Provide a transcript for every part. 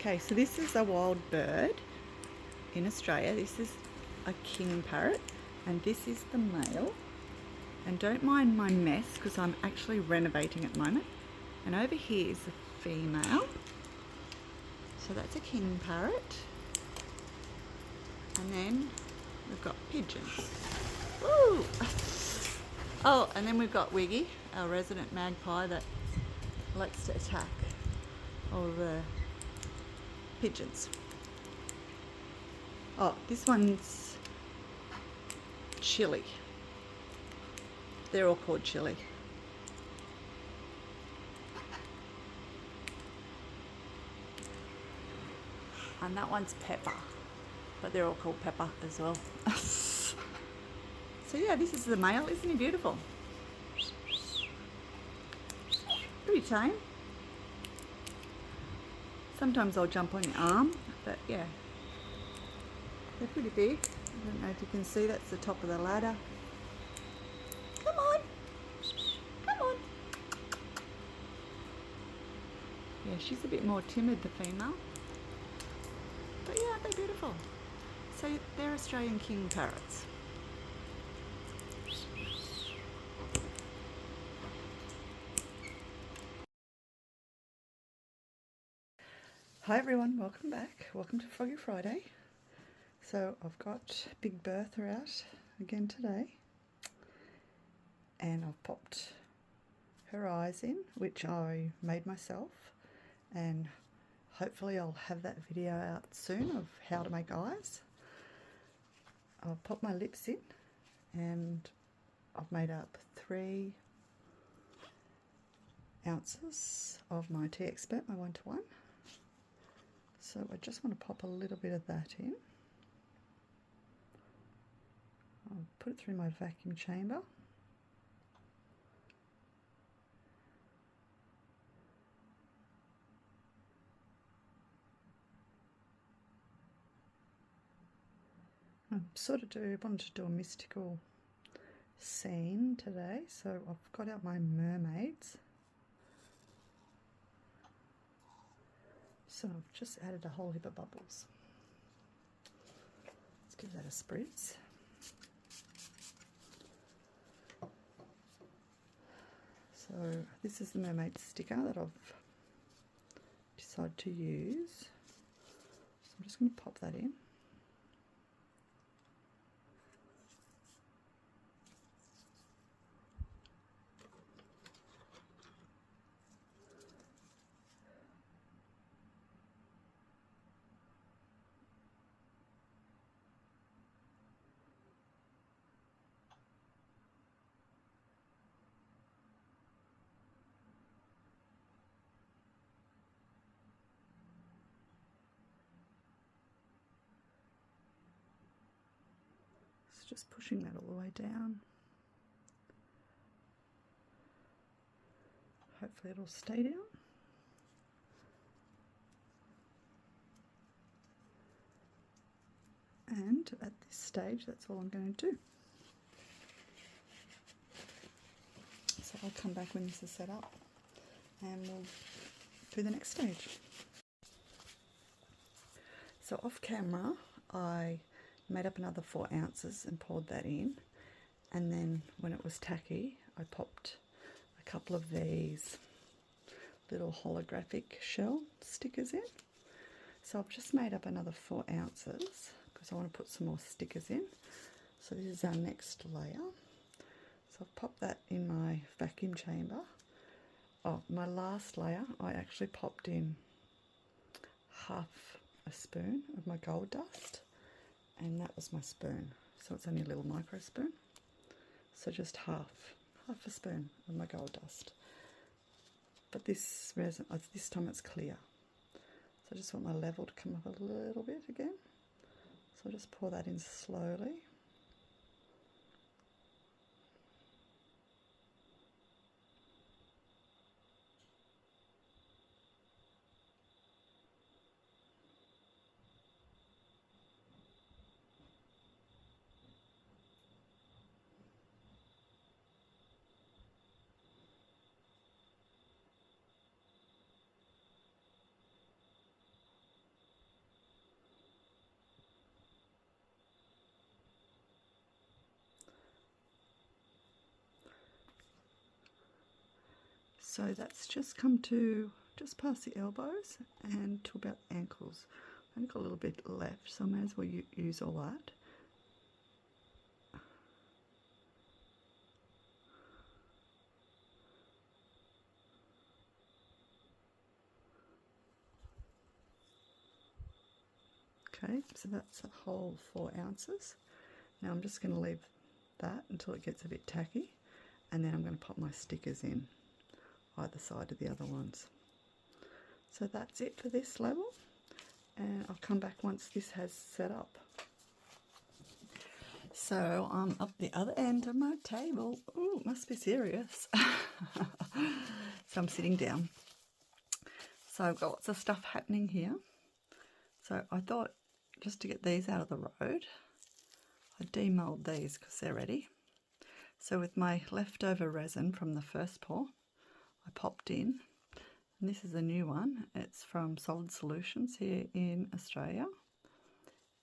Okay, so this is a wild bird in Australia. This is a king parrot, and this is the male. And don't mind my mess because I'm actually renovating at the moment. And over here is the female. So that's a king parrot. And then we've got pigeons. Woo! Oh, and then we've got Wiggy, our resident magpie that likes to attack all the pigeons. Oh, this one's Chili. They're all called Chili. And that one's Pepper, but they're all called Pepper as well. So yeah, this is the male. Isn't he beautiful? Pretty tame. Sometimes I'll jump on your arm, but yeah, they're pretty big. I don't know if you can see, that's the top of the ladder. Come on, come on. Yeah, she's a bit more timid, the female. But yeah, they're beautiful. So they're Australian king parrots. Hi everyone, welcome back. Welcome to Froggy Friday. So I've got Big Bertha out again today. And I've popped her eyes in, which I made myself. And hopefully I'll have that video out soon of how to make eyes. I'll pop my lips in, and I've made up 3 ounces of my Tea Expert, my 1-to-1. So I just want to pop a little bit of that in. I'll put it through my vacuum chamber. I wanted to do a mystical scene today, so I've got out my mermaids. So I've just added a whole heap of bubbles. Let's give that a spritz. So this is the mermaid sticker that I've decided to use. So I'm just going to pop that in. Just pushing that all the way down. Hopefully it'll stay down. And at this stage, that's all I'm going to do. So I'll come back when this is set up and we'll do the next stage. So off camera, I made up another 4 ounces and poured that in, and then when it was tacky I popped a couple of these little holographic shell stickers in. So I've just made up another 4 ounces because I want to put some more stickers in. So this is our next layer. So I've popped that in my vacuum chamber. Oh, my last layer I actually popped in half a spoon of my gold dust, and that was my spoon. So it's only a little micro spoon. So just half a spoon of my gold dust. But this resin, this time it's clear. So I just want my level to come up a little bit again. So I'll just pour that in slowly. So that's just come to just past the elbows and to about ankles. I've only got a little bit left, so I may as well use all that. Okay, so that's a whole 4 ounces. Now I'm just going to leave that until it gets a bit tacky, and then I'm going to pop my stickers in either side of the other ones. So that's it for this level, and I'll come back once this has set up. So I'm up the other end of my table. Ooh, must be serious. So I'm sitting down. So I've got lots of stuff happening here. So I thought, just to get these out of the road, I demold these because they're ready. So with my leftover resin from the first pour, I popped in, and this is a new one. It's from Solid Solutions here in Australia,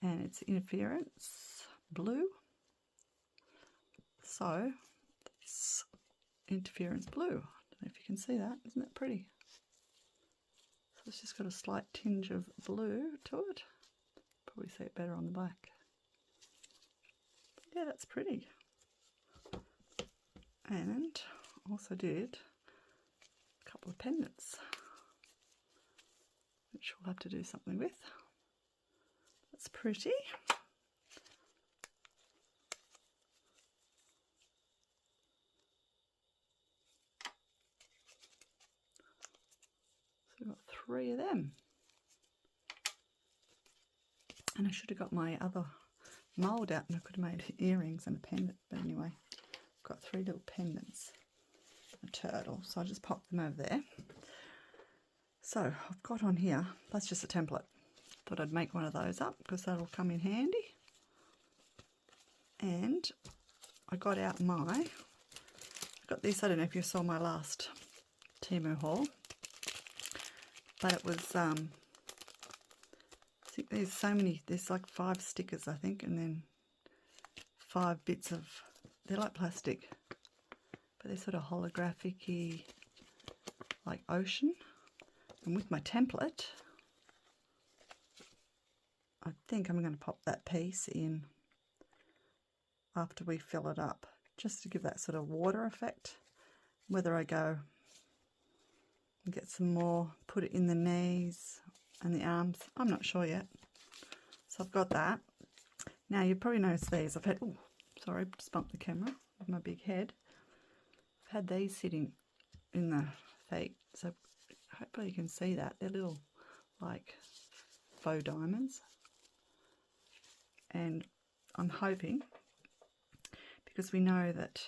and it's Interference Blue. So it's Interference Blue. I don't know if you can see that. Isn't that pretty? So it's just got a slight tinge of blue to it. Probably see it better on the back. Yeah, that's pretty. And also did a couple of pendants, which we'll have to do something with. That's pretty. So we've got 3 of them. And I should have got my other mould out and I could have made earrings and a pendant. But anyway, I've got 3 little pendants. A turtle. So I'll just pop them over there. So I've got on here, that's just a template. Thought I'd make one of those up because that'll come in handy. And I got out I got this, I don't know if you saw my last Temu haul. But it was, I think there's so many, there's like 5 stickers I think, and then 5 bits of, they're like plastic, but they're sort of holographic-y, like ocean. And with my template, I think I'm going to pop that piece in after we fill it up, just to give that sort of water effect. Whether I go and get some more, put it in the knees and the arms, I'm not sure yet. So I've got that. Now you probably noticed these. I've had, oh, sorry, just bumped the camera with my big head. I've had these sitting in the feet, so hopefully you can see that. They're little, like, faux diamonds. And I'm hoping, because we know that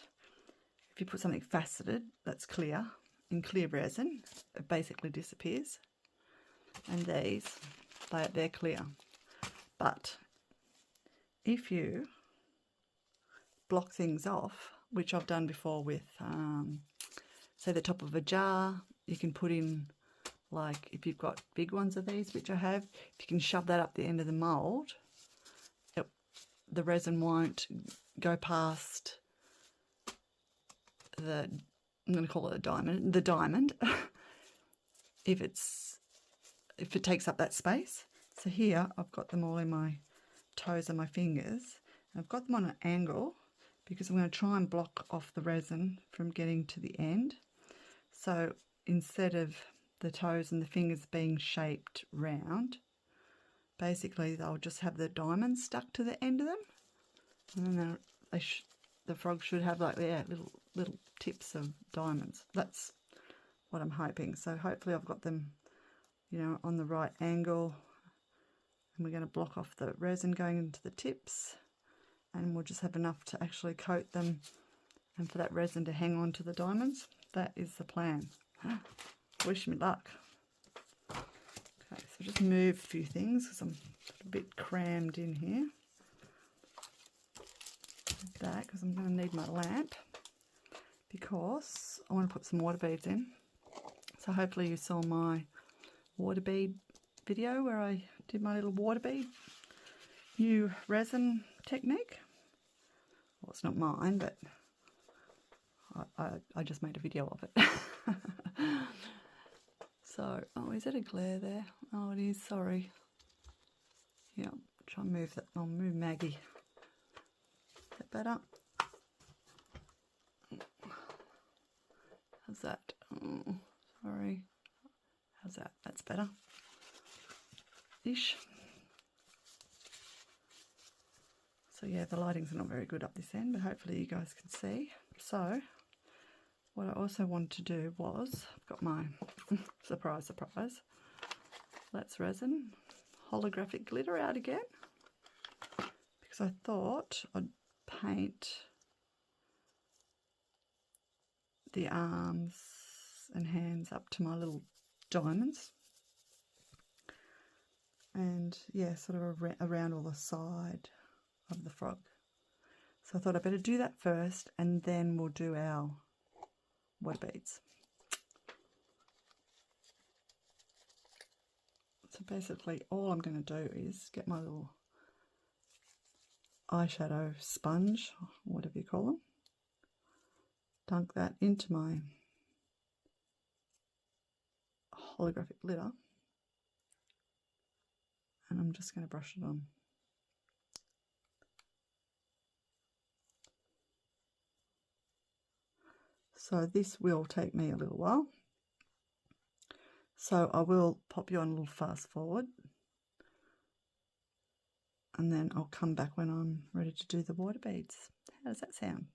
if you put something faceted that's clear, in clear resin, it basically disappears. And these, they're clear. But if you block things off, which I've done before with, say, the top of a jar, you can put in, like, if you've got big ones of these, which I have, if you can shove that up the end of the mould, the resin won't go past the, I'm going to call it a diamond, the diamond, if it takes up that space. So here I've got them all in my toes and my fingers, and I've got them on an angle because I'm going to try and block off the resin from getting to the end. So instead of the toes and the fingers being shaped round, basically they'll just have the diamonds stuck to the end of them, and then the frog should have, like, yeah, little tips of diamonds. That's what I'm hoping. So hopefully I've got them, you know, on the right angle, and we're going to block off the resin going into the tips, and we'll just have enough to actually coat them and for that resin to hang on to the diamonds. That is the plan. Wish me luck. Okay, so just move a few things because I'm a bit crammed in here. Like that, because I'm going to need my lamp, because I want to put some water beads in. So hopefully you saw my water bead video where I did my little water bead new resin technique. Well, it's not mine, but I just made a video of it. So, oh, is it a glare there? Oh, it is, sorry. Yeah, try and move that. I'll move Maggie. Is that better? How's that? Oh, sorry. How's that? That's better. Ish. So yeah, the lighting's not very good up this end, but hopefully you guys can see. So what I also wanted to do was, I've got my surprise, surprise, Let's Resin holographic glitter out again, because I thought I'd paint the arms and hands up to my little diamonds, and yeah, sort of around all the side of the frog. So I thought I'd better do that first, and then we'll do our water beads. So basically all I'm going to do is get my little eyeshadow sponge, whatever you call them, dunk that into my holographic glitter, and I'm just going to brush it on. So this will take me a little while, so I will pop you on a little fast forward, and then I'll come back when I'm ready to do the water beads. How does that sound?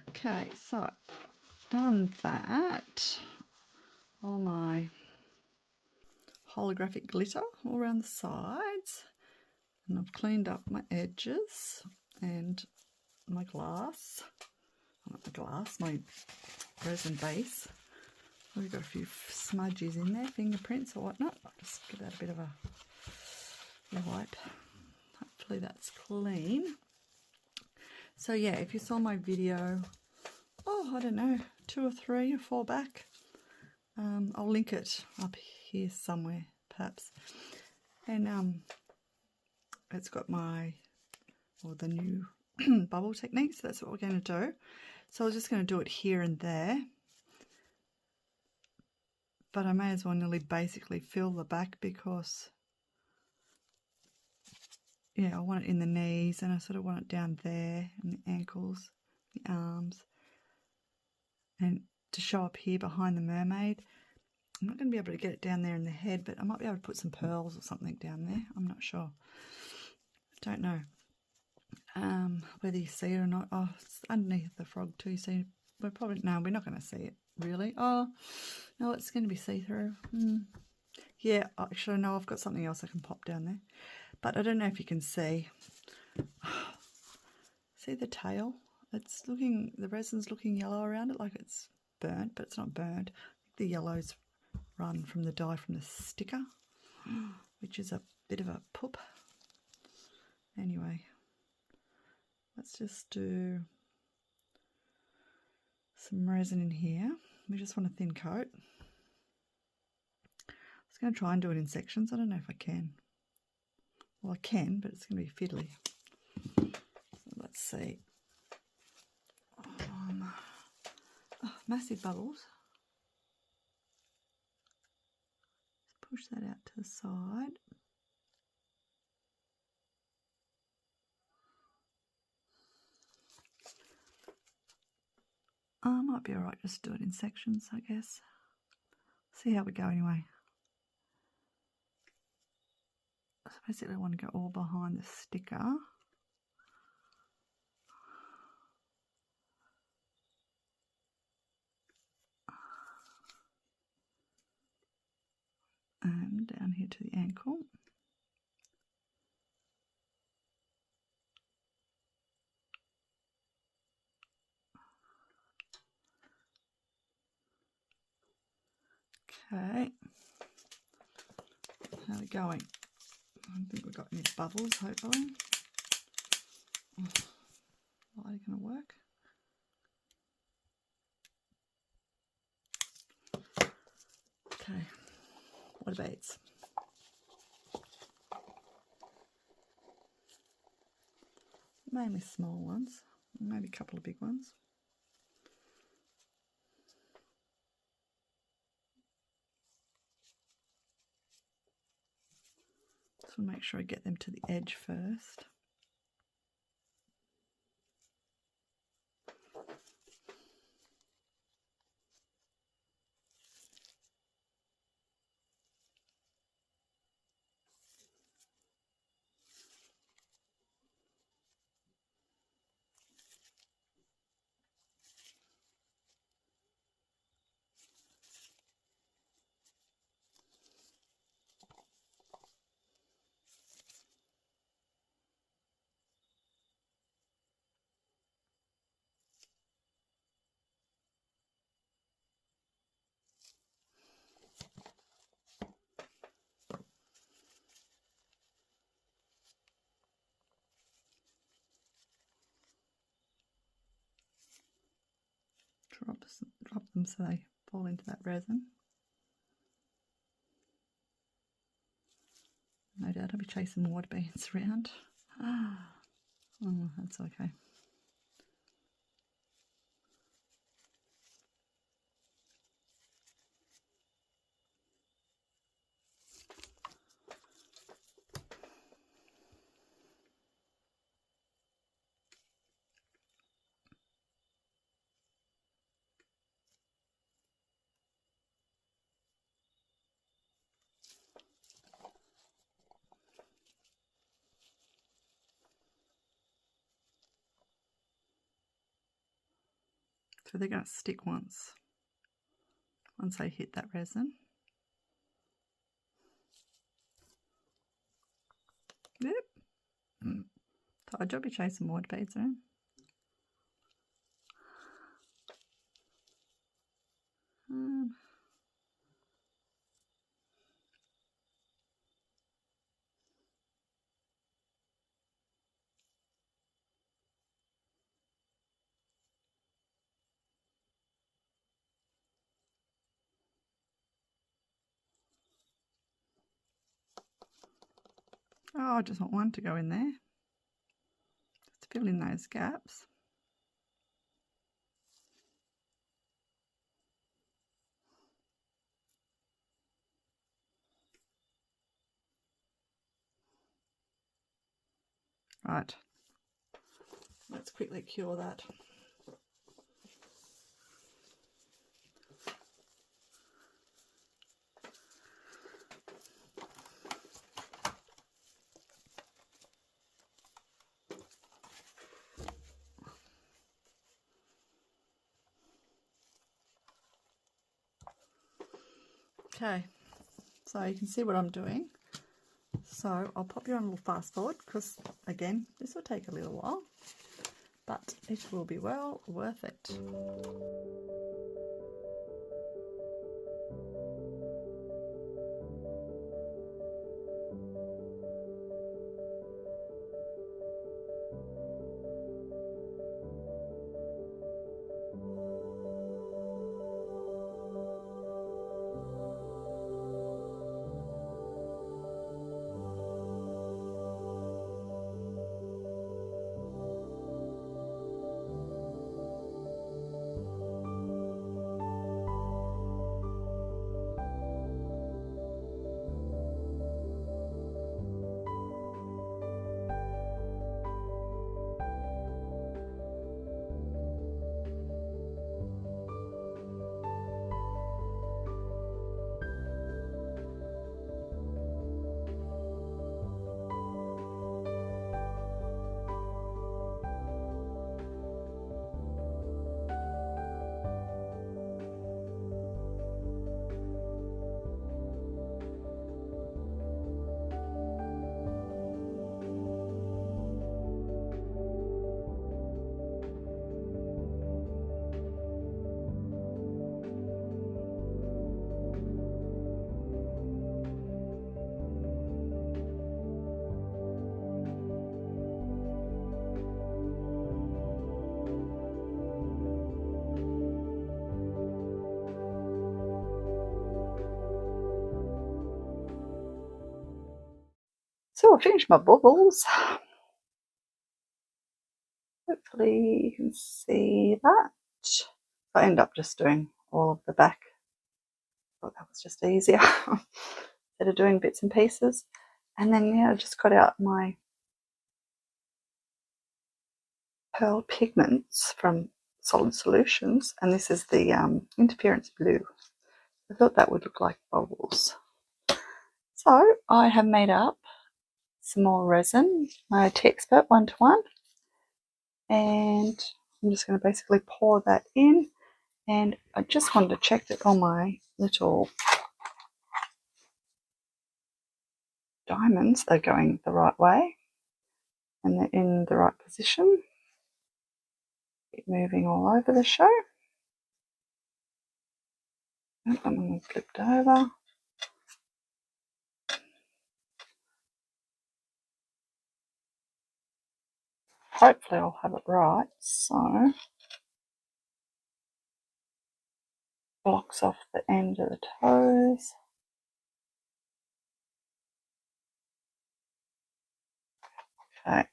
Okay, so done that. All my holographic glitter all around the sides, and I've cleaned up my edges and my glass, my resin base. We've got a few smudges in there, fingerprints or whatnot. I'll just give that a bit of a wipe. Hopefully that's clean. So yeah, if you saw my video, I don't know, 2 or 3 or 4 back, I'll link it up here somewhere perhaps, and it's got the new bubble technique, so that's what we're going to do. So I was just going to do it here and there, but I may as well nearly basically fill the back, because yeah, I want it in the knees, and I sort of want it down there, and the ankles, the arms, and to show up here behind the mermaid. I'm not going to be able to get it down there in the head, but I might be able to put some pearls or something down there. I'm not sure. I don't know whether you see it or not. Oh, it's underneath the frog too, so we're probably, no, we're not going to see it really. Oh, no, it's going to be see-through. Yeah, actually, no, I've got something else I can pop down there. But I don't know if you can see. See the tail? It's looking, the resin's looking yellow around it, like it's burnt, but it's not burnt. The yellow's run from the dye from the sticker, which is a bit of a poop. Anyway, let's just do some resin in here. We just want a thin coat. I was going to try and do it in sections. I don't know if I can. Well, I can, but it's going to be fiddly. So let's see. Oh, massive bubbles. Push that out to the side. I might be alright just do it in sections, I guess. See how we go anyway. So basically I want to go all behind the sticker. And down here to the ankle. Okay. How are we going? I don't think we've got any bubbles, hopefully. Light going to work? Okay. What about mainly small ones, maybe a couple of big ones. Just want to make sure I get them to the edge first. Drop them so they fall into that resin. No doubt I'll be chasing water beads around. Oh, that's okay. So they're going to stick once they hit that resin. Yep. So I'll be chasing water beads around. Oh, I just want one to go in there. Just fill in those gaps. Right, let's quickly cure that. Okay, so you can see what I'm doing. So I'll pop you on a little fast forward because, again, this will take a little while, but it will be well worth it. So I finished my bubbles. Hopefully you can see that. I end up just doing all of the back. I thought that was just easier instead of doing bits and pieces. And then, yeah, I just got out my pearl pigments from Solid Solutions, and this is the Interference Blue. I thought that would look like bubbles. So I have made up some more resin, my T-Expert 1:1, and I'm just going to basically pour that in. And I just wanted to check that all my little diamonds are going the right way and they're in the right position. Keep moving all over the show. I'm going to flip it over. Hopefully I'll have it right. So blocks off the end of the toes. Okay.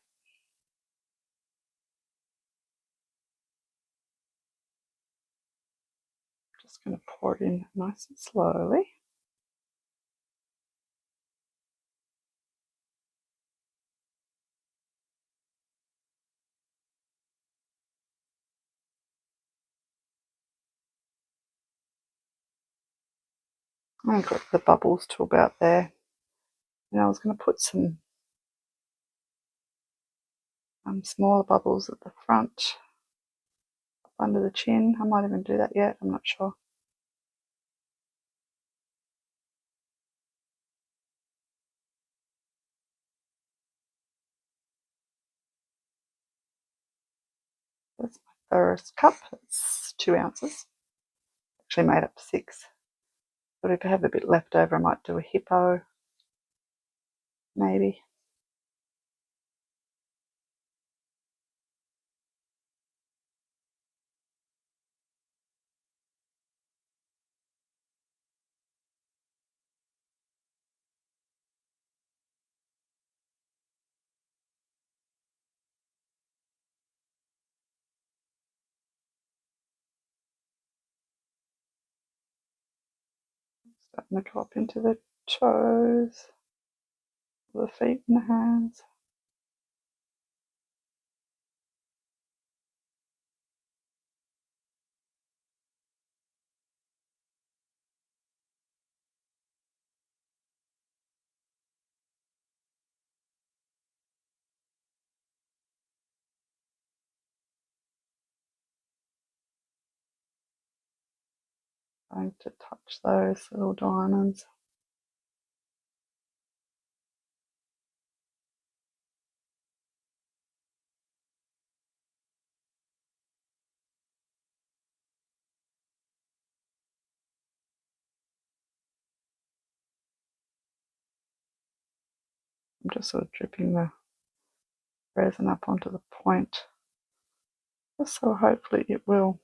Just going to pour it in nice and slowly. I got the bubbles to about there. And I was going to put some smaller bubbles at the front, up under the chin. I might even do that yet, I'm not sure. That's my first cup. It's 2 ounces. Actually made up 6. But if I have a bit left over, I might do a hippo, maybe. Starting to drop into the toes, the feet and the hands. going to touch those little diamonds. I'm just sort of dripping the resin up onto the point, just so hopefully it will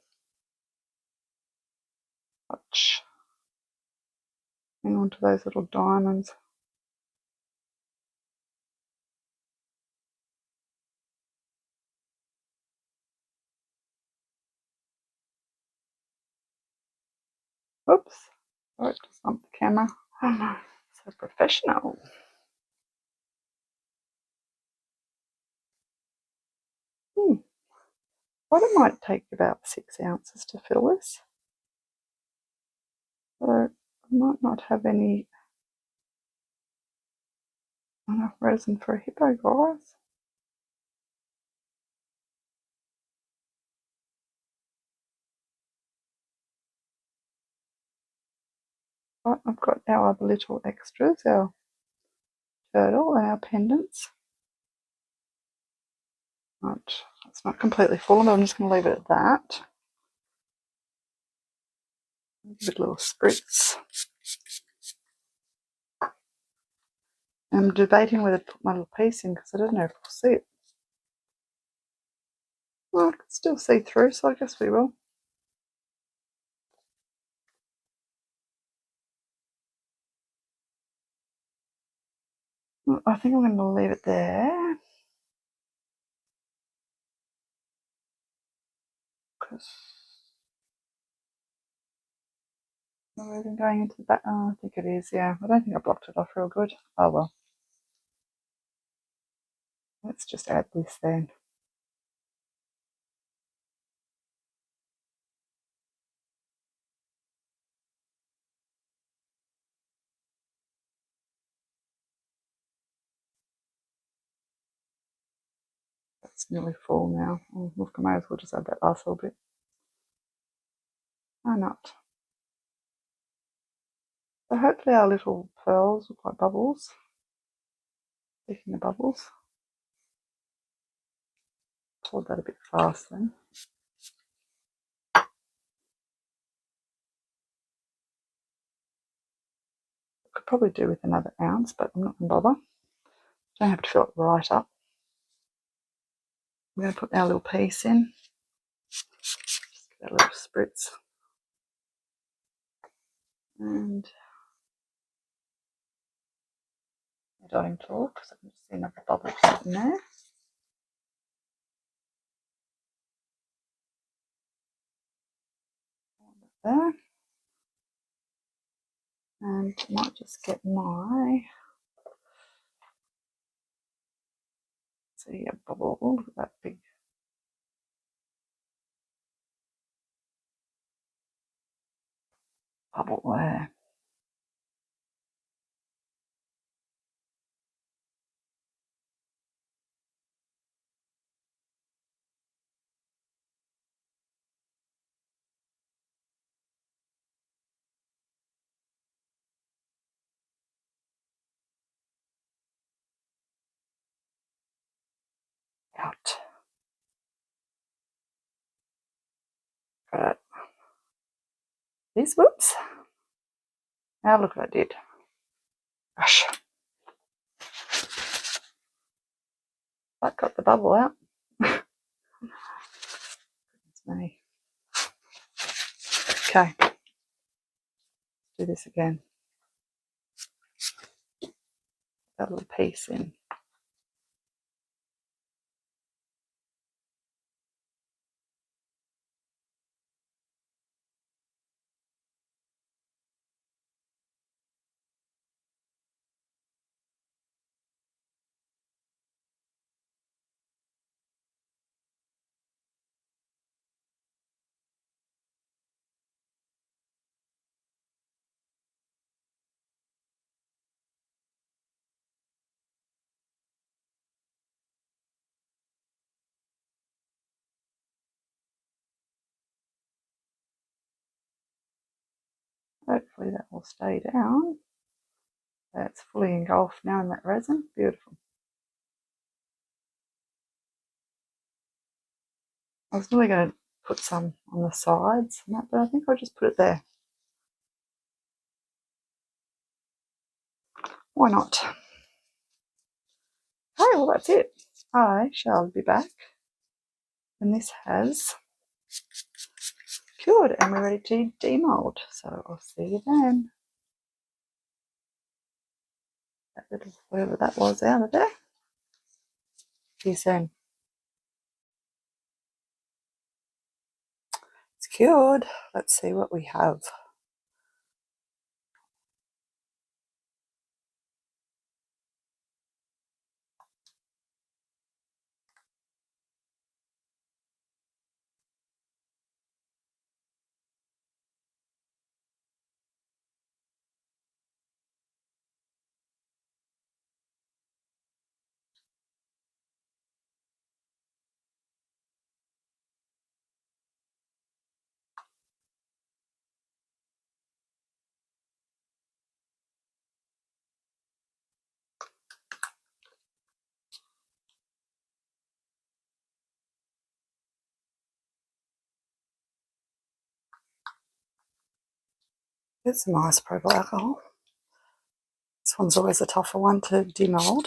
touch. Hang on to those little diamonds. Oops, sorry to bump the camera. Oh no, so professional. Well, it might take about 6 ounces to fill this. So I might not have enough resin for a hippo, guys. But I've got our other little extras, our turtle and our pendants. Right, it's not completely full, but I'm just going to leave it at that. Give it a little spritz. I'm debating whether to put my little piece in because I don't know if we'll see it. Well, I can still see through, so I guess we will. I think I'm going to leave it there. Because resin going into the back. Oh, I think it is, yeah. I don't think I blocked it off real good. Oh well. Let's just add this then. That's nearly full now. Oh, look, I might as well just add that last little bit. Why not? So hopefully our little pearls look like bubbles. Speaking of bubbles, hold that a bit fast then. Could probably do with another ounce, but I'm not going to bother. Don't have to fill it right up. We're going to put our little piece in. Just get a little spritz. And a dotting tool, because I can just see another bubble in there. There. And I might just get my a bubble. Look at that big bubble there. Out. Got it. This, whoops. Now look what I did. Gosh. That got the bubble out. Goodness me. Okay. Let's do this again. That little piece in. Hopefully that will stay down. That's fully engulfed now in that resin. Beautiful. I was really going to put some on the sides and that, but I think I'll just put it there. Why not? Okay, well that's it. I shall be back when this has cured and we're ready to demold. So I'll see you then. That little, whatever that was, out of there. See you soon. It's cured. Let's see what we have. It's some isopropyl alcohol. This one's always a tougher one to demold.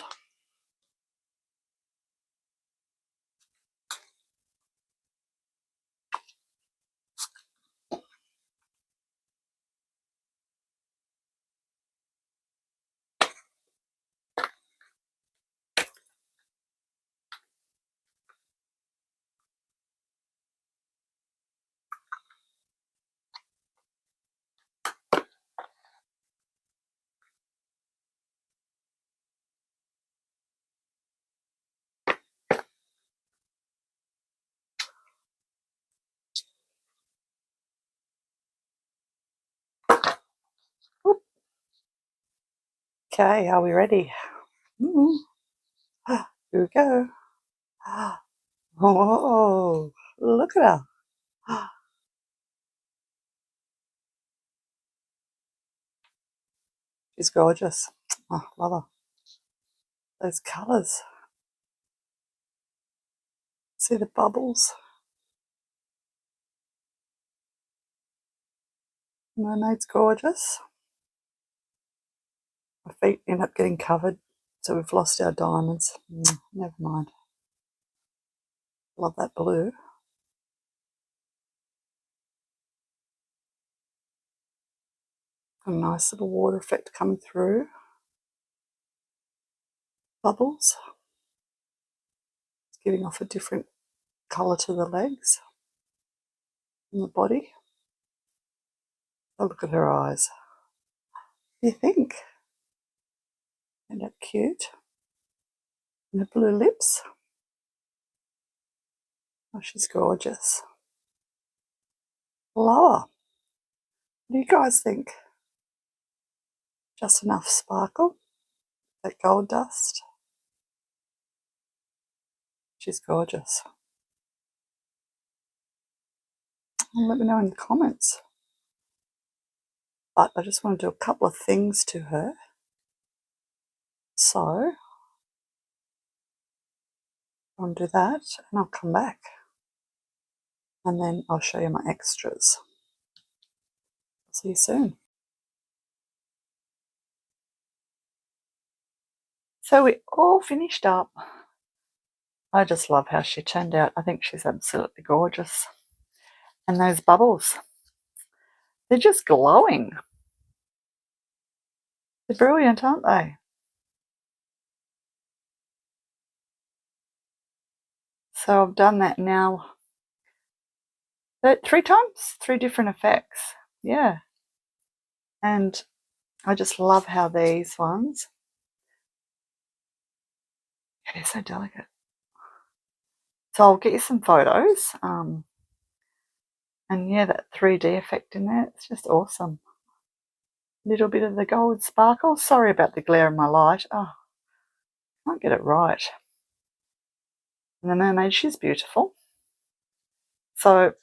Okay, are we ready? Here we go. Oh, look at her. She's gorgeous. Oh, love her. Those colours. See the bubbles? Mermaid's gorgeous. My feet end up getting covered, so we've lost our diamonds. Never mind. Love that blue. A nice little water effect coming through. Bubbles. It's giving off a different colour to the legs and the body. Oh, look at her eyes. What do you think? Isn't that cute? And the blue lips. Oh, she's gorgeous. Lower. What do you guys think? Just enough sparkle? That gold dust? She's gorgeous. Let me know in the comments. But I just want to do a couple of things to her. So I'll do that and I'll come back. And then I'll show you my extras. See you soon. So we all finished up. I just love how she turned out. I think she's absolutely gorgeous. And those bubbles, they're just glowing. They're brilliant, aren't they? So I've done that now 3 times, 3 different effects. Yeah. And I just love how these ones, they're so delicate. So I'll get you some photos. And yeah, that 3D effect in there, it's just awesome. A little bit of the gold sparkle. Sorry about the glare of my light. Oh, I can't get it right. And the mermaid, she's beautiful. So, of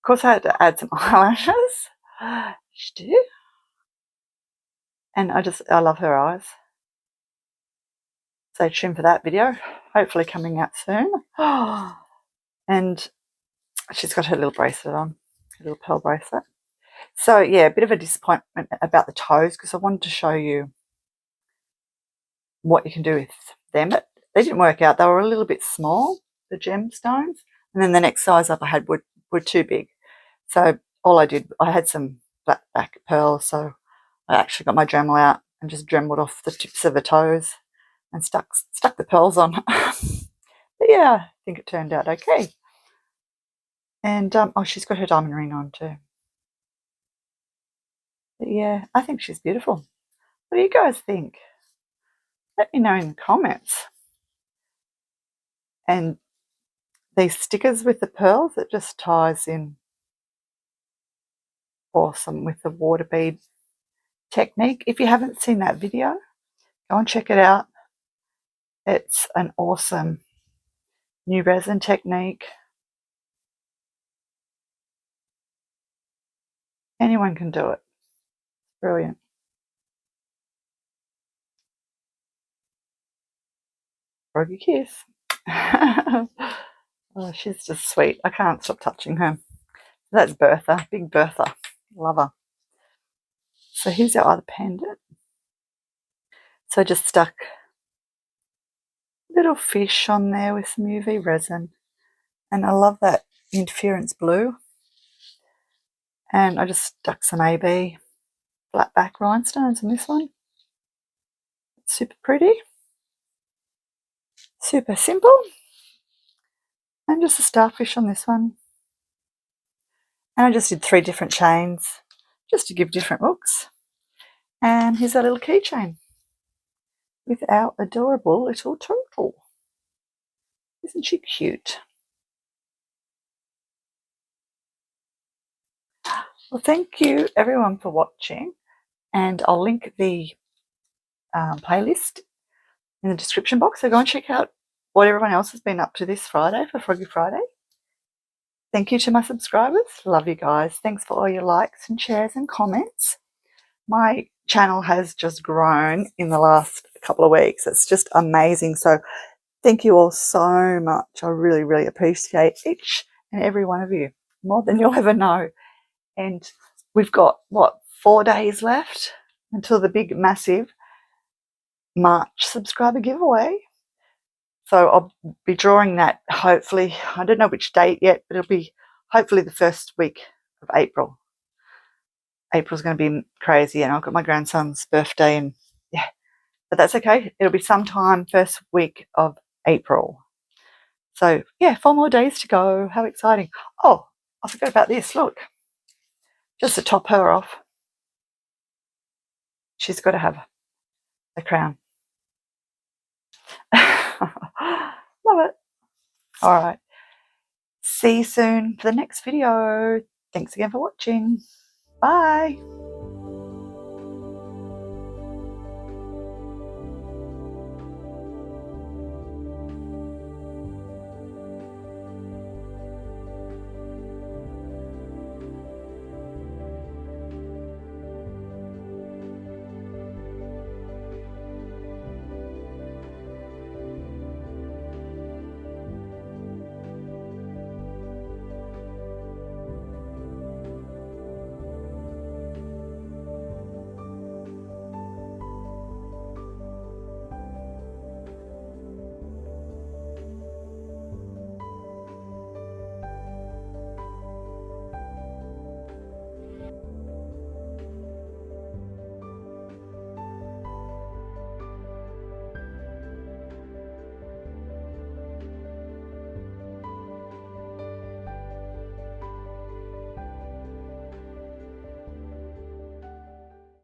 course, I had to add some eyelashes. She do. And I love her eyes. Stay tuned for that video, hopefully coming out soon. And she's got her little bracelet on, her little pearl bracelet. So yeah, a bit of a disappointment about the toes because I wanted to show you what you can do with them. But they didn't work out. They were a little bit small, the gemstones. And then the next size up I had were too big. So all I did, I had some black back pearls, so I actually got my Dremel out and just Dremeled off the tips of the toes and stuck the pearls on. But yeah, I think it turned out okay. And oh, she's got her diamond ring on too. But yeah, I think she's beautiful. What do you guys think? Let me know in the comments. And these stickers with the pearls, it just ties in awesome with the water bead technique. If you haven't seen that video, go and check it out. It's an awesome new resin technique. Anyone can do it. Brilliant. Froggy kiss. Oh, she's just sweet. I can't stop touching her. That's Bertha, big Bertha. Love her. So here's our other pendant. So I just stuck little fish on there with some UV resin. And I love that interference blue. And I just stuck some AB flat back rhinestones in this one. It's super pretty. Super simple. And just a starfish on this one. And I just did 3 different chains just to give different looks. And here's our little keychain with our adorable little turtle. Isn't she cute? Well, thank you everyone for watching, and I'll link the playlist in the description box, so go and check out what everyone else has been up to this Friday for Froggy Friday. Thank you to my subscribers. Love you guys. Thanks for all your likes and shares and comments. My channel has just grown in the last couple of weeks. It's just amazing. So thank you all so much. I really, really appreciate each and every one of you, more than you'll ever know. And we've got, what, 4 days left until the big, massive March subscriber giveaway. So I'll be drawing that hopefully, I don't know which date yet, but it'll be hopefully the first week of April. April's going to be crazy, and I've got my grandson's birthday, and yeah, but that's okay. It'll be sometime first week of April. So yeah, 4 more days to go. How exciting. Oh, I forgot about this. Look, just to top her off, she's got to have a crown. Love it. All right. See you soon for the next video. Thanks again for watching. Bye.